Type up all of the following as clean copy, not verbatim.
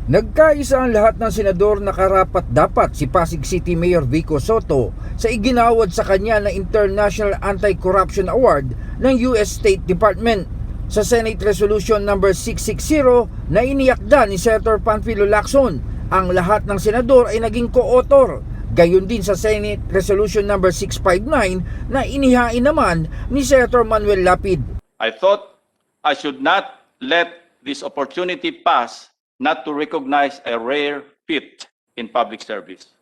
Nagkaisa ang lahat ng senador na karapat-dapat si Pasig City Mayor Vico Sotto sa iginawad sa kanya na International Anti-Corruption Award ng US State Department. Sa Senate Resolution No. 660 na iniyakda ni Senator Panfilo Lacson, ang lahat ng senador ay naging co-author. Gayon din sa Senate Resolution No. 659 na inihain naman ni Senator Manuel Lapid. I thought I should not let this opportunity pass not to recognize a rare feat in public service.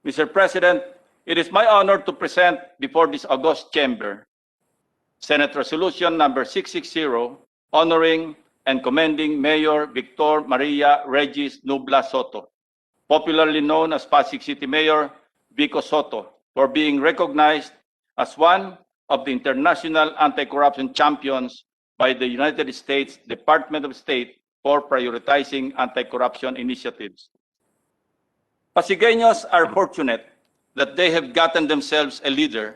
Mr. President, it is my honor to present before this august chamber Senate Resolution No. 660 honoring and commending Mayor Victor Maria Regis Nubla Sotto, popularly known as Pasig City Mayor Vico Sotto, for being recognized as one of the international anti-corruption champions by the United States Department of State for prioritizing anti-corruption initiatives. Pasigueños are fortunate that they have gotten themselves a leader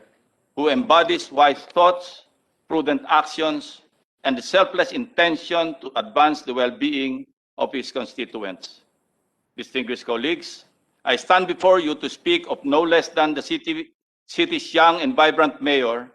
who embodies wise thoughts, prudent actions, and the selfless intention to advance the well-being of his constituents. Distinguished colleagues, I stand before you to speak of no less than the city's young and vibrant mayor,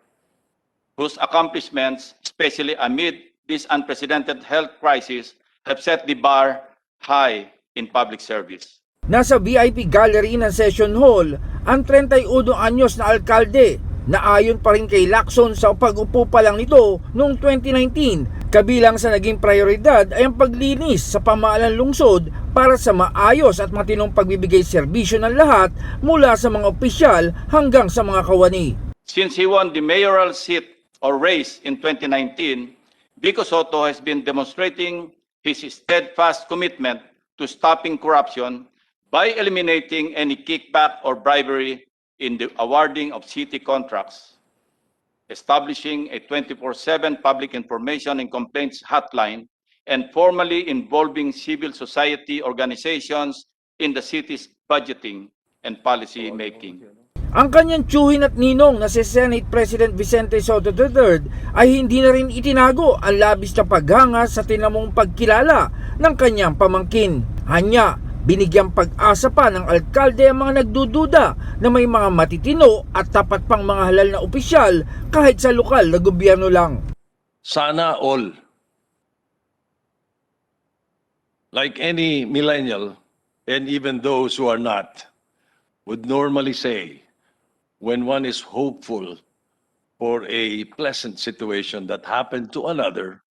whose accomplishments, especially amid this unprecedented health crisis, have set the bar high in public service. Nasa VIP gallery ng Session Hall ang 31 anyos na alkalde na ayon pa rin kay Lacson sa pag-upo pa lang nito noong 2019. Kabilang sa naging prioridad ay ang paglinis sa pamahalang lungsod para sa maayos at matinong pagbibigay serbisyo ng lahat mula sa mga opisyal hanggang sa mga kawani. Since he won the mayoral seat or race in 2019, Vico Sotto has been demonstrating his steadfast commitment to stopping corruption by eliminating any kickback or bribery in the awarding of city contracts, establishing a 24/7 public information and complaints hotline, and formally involving civil society organizations in the city's budgeting and policy making. Ang kanyang tiyuhin at ninong na si Senate President Vicente Sotto III ay hindi na rin itinago ang labis na paghanga sa tinamong pagkilala ng kanyang pamangkin. Hanya, binigyang pag-asa pa ng alkalde ang mga nagdududa na may mga matitino at tapat pang mga halal na opisyal kahit sa lokal na gobyerno lang. Sana all, like any millennial and even those who are not, would normally say, when one is hopeful for a pleasant situation that happened to another,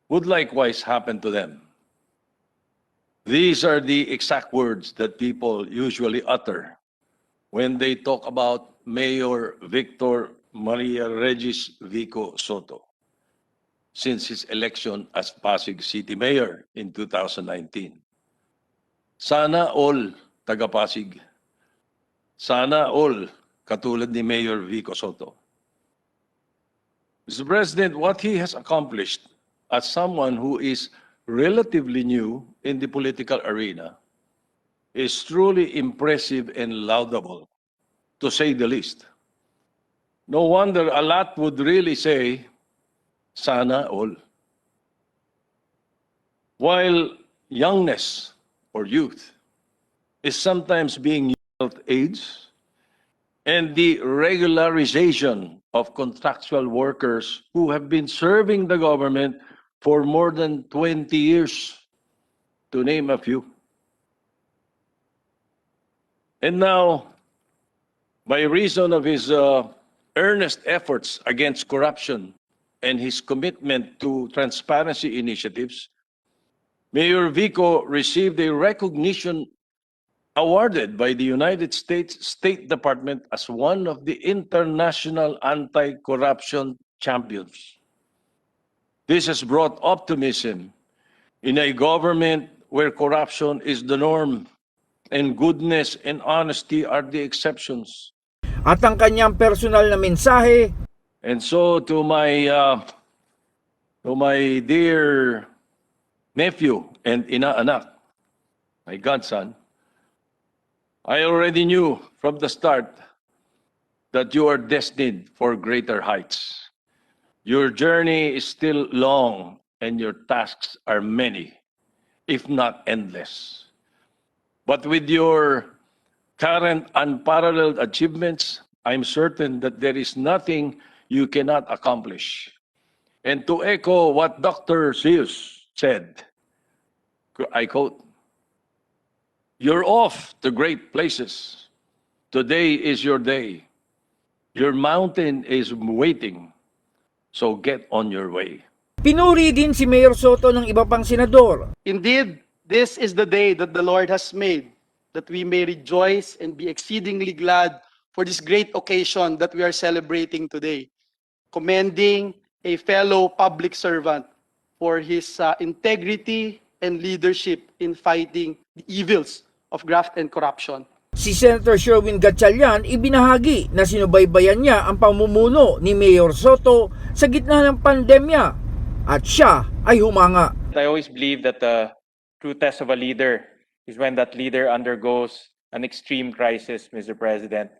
would likewise happen to them. These are the exact words that people usually utter when they talk about Mayor Victor Maria Regis Vico Sotto since his election as Pasig City Mayor in 2019. Sana all taga-Pasig, sana all katulad ni Mayor Vico Sotto. Mr. President, what he has accomplished as someone who is relatively new in the political arena is truly impressive and laudable, to say the least. No wonder a lot would really say, sana all. While youngness or youth is sometimes being yelled age, and the regularization of contractual workers who have been serving the government for more than 20 years, to name a few. And now, by reason of his earnest efforts against corruption and his commitment to transparency initiatives, Mayor Vico received a recognition awarded by the United States State Department as one of the international anti-corruption champions. This has brought optimism in a government where corruption is the norm and goodness and honesty are the exceptions. At ang kanyang personal na mensahe, and so to my dear nephew and inaanak, my godson, I already knew from the start that you are destined for greater heights. Your journey is still long and your tasks are many. if not endless. But with your current unparalleled achievements, I'm certain that there is nothing you cannot accomplish. And to echo what Dr. Seuss said, I quote, "You're off to great places. Today is your day. Your mountain is waiting, so get on your way." Pinuri din si Mayor Sotto ng iba pang senador. Indeed, this is the day that the Lord has made, that we may rejoice and be exceedingly glad for this great occasion that we are celebrating today, commending a fellow public servant for his integrity and leadership in fighting the evils of graft and corruption. Si Senator Sherwin Gatchalian ibinahagi na sinubaybayan niya ang pamumuno ni Mayor Sotto sa gitna ng pandemya at siya ay humanga. I always believe that the true test of a leader is when that leader undergoes an extreme crisis, Mr. President.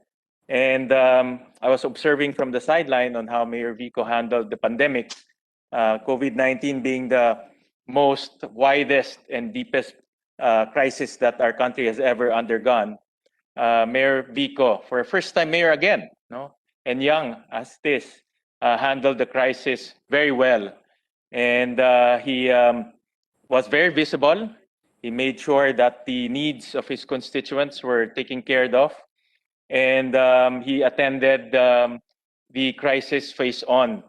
And I was observing from the sideline on how Mayor Vico handled the pandemic, COVID-19 being the most widest and deepest crisis that our country has ever undergone. Mayor Vico, for a first-time mayor again, no, and young as this, handled the crisis very well. And he was very visible. He made sure that the needs of his constituents were taken care of. And he attended the crisis face on,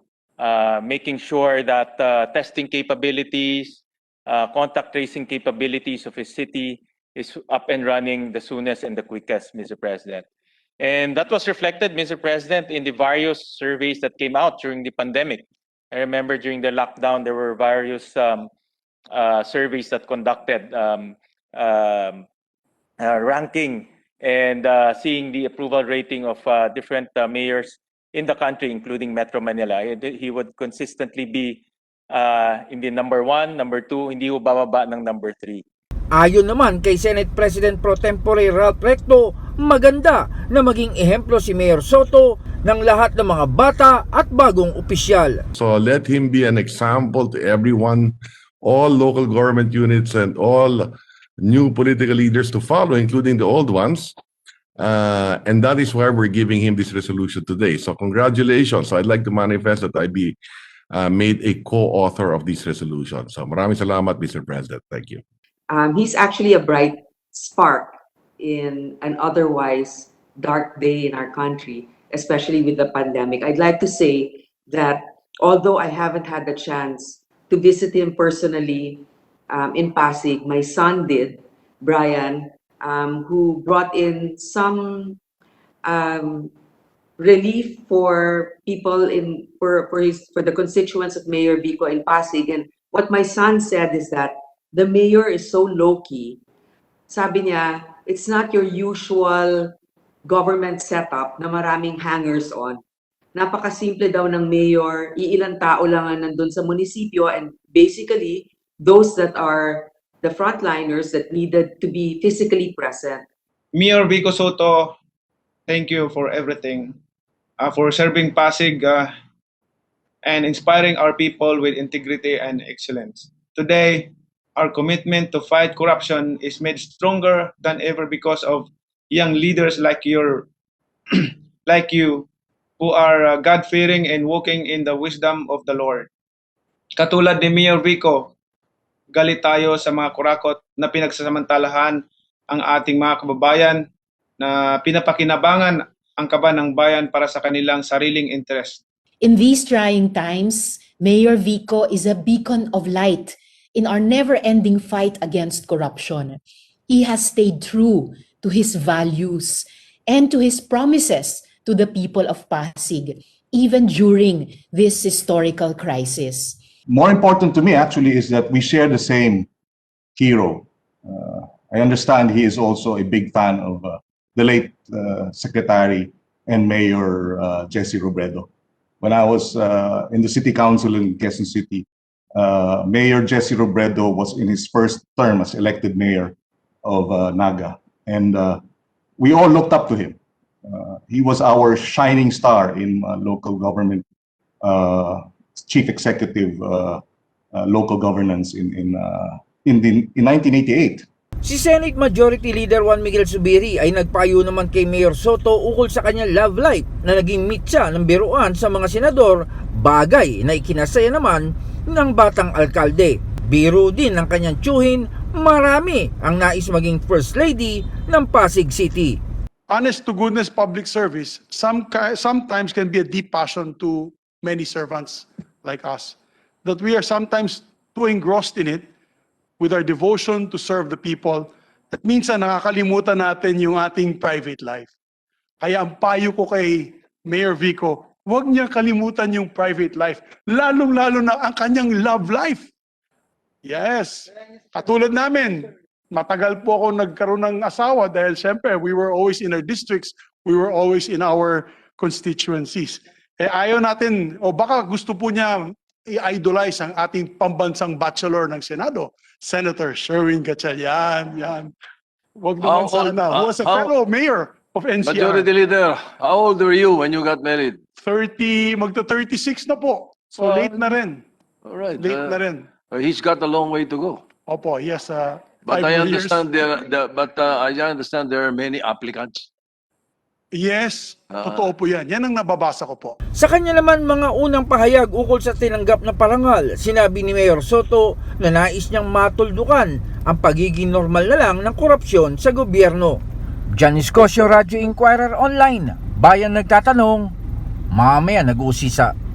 making sure that testing capabilities, contact tracing capabilities of his city is up and running the soonest and the quickest, Mr. President. And that was reflected, Mr. President, in the various surveys that came out during the pandemic. I remember during the lockdown, there were various surveys that conducted ranking and seeing the approval rating of different mayors in the country, including Metro Manila. He would consistently be in the number 1, number 2, hindi ho bababa ng number 3. Ayon naman kay Senate President Pro Tempore Ralph Recto, maganda na maging ehemplo si Mayor Sotto ng lahat ng mga bata at bagong opisyal. So let him be an example to everyone, all local government units and all new political leaders to follow, including the old ones. And that is why we're giving him this resolution today. So congratulations. So I'd like to manifest that I be made a co-author of this resolution. So maraming salamat, Mr. President. Thank you. He's actually a bright spark in an otherwise dark day in our country, especially with the pandemic. I'd like to say that although I haven't had the chance to visit him personally in Pasig, my son did, Brian, who brought in some relief for people for the constituents of Mayor Vico in Pasig. And what my son said is that the mayor is so low-key. Sabi niya, it's not your usual government setup na maraming hangers-on. Napakasimple daw ng mayor, iilang tao lang ang nandun sa munisipyo, and basically, those that are the frontliners that needed to be physically present. Mayor Vico Sotto, thank you for everything, for serving Pasig and inspiring our people with integrity and excellence. Today, our commitment to fight corruption is made stronger than ever because of young leaders like you, who are God-fearing and walking in the wisdom of the Lord. Katulad ni Mayor Vico, galit tayo sa mga kurakot na pinagsasamantalahan ang ating mga kababayan na pinapakinabangan ang kaban ng bayan para sa kanilang sariling interest. In these trying times, Mayor Vico is a beacon of light in our never-ending fight against corruption. He has stayed true to his values and to his promises to the people of Pasig, even during this historical crisis. More important to me, actually, is that we share the same hero. I understand he is also a big fan of the late Secretary and Mayor Jesse Robredo. When I was in the City Council in Quezon City, Mayor Jesse Robredo was in his first term as elected mayor of Naga, and we all looked up to him. He was our shining star in local government, chief executive, local governance in in 1988. Si Senate Majority Leader Juan Miguel Zubiri ay nagpayo naman kay Mayor Sotto ukol sa kanyang love life na naging mitya ng biruan sa mga senador, bagay na ikinasaya naman ng batang alkalde. Biro din ng kanyang tiyuhin, marami ang nais maging First Lady ng Pasig City. Honest to goodness public service sometimes can be a deep passion to many servants like us. That we are sometimes too engrossed in it with our devotion to serve the people at minsan nakakalimutan natin yung ating private life. Kaya ang payo ko kay Mayor Vico, huwag niya kalimutan yung private life, lalong-lalo na ang kanyang love life. Yes, katulad namin, matagal po ako nagkaroon ng asawa dahil siyempre we were always in our districts, we were always in our constituencies. Ayaw natin, o baka gusto po niya i-idolize ang ating pambansang bachelor ng Senado, Senator Sherwin Gatchalian. Yan. Wag naman sana. Who was a fellow mayor of NCR. Majority Leader, how old were you when you got married? 36 na po. So late na rin. All right. Late na rin. He's got a long way to go. Opo, yes. But 5 I more years. understand I understand there are many applicants. Yes, totoo po yan. Yan ang nababasa ko po. Sa kanya naman mga unang pahayag ukol sa tinanggap na parangal, sinabi ni Mayor Sotto na nais niyang matuldukan ang pagiging normal na lang ng korupsyon sa gobyerno. Janice Cosio, Radyo Inquirer Online. Bayan nagtatanong, mamaya nag-uusisa.